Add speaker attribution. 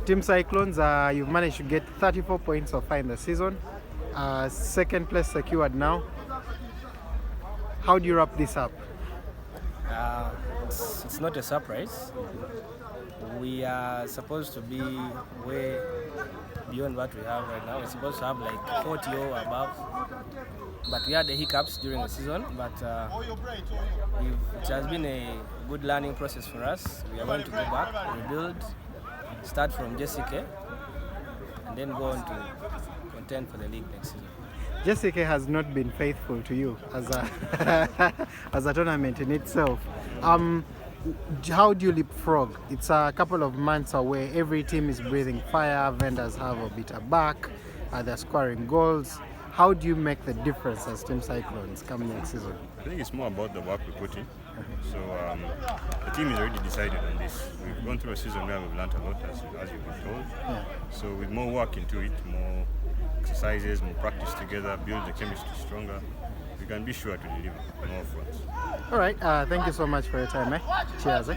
Speaker 1: Team Cyclones, you've managed to get 34 points so far in the season. Second place secured now. How do you wrap this up?
Speaker 2: It's not a surprise. We are supposed to be way beyond what we have right now. We're supposed to have like 40 or above. But we had the hiccups during the season. But it has been a good learning process for us. We are going to go back, rebuild, start from Jessica, and then go on to contend for the league next season.
Speaker 1: Jessica has not been faithful to you as a as a tournament in itself. How do you leapfrog? It's a couple of months away. Every team is breathing fire. Vendors have a bitter back. They're scoring goals. How do you make the difference as Team Cyclones come next season?
Speaker 3: I think it's more about the work we put in. So the team is already decided on this. We've gone through a season where we've learned a lot, as you've been told.
Speaker 1: Yeah.
Speaker 3: So with more work into it, more exercises, more practice together, build the chemistry stronger, we can be sure to deliver more fronts.
Speaker 1: All right. Thank you so much for your time. Cheers.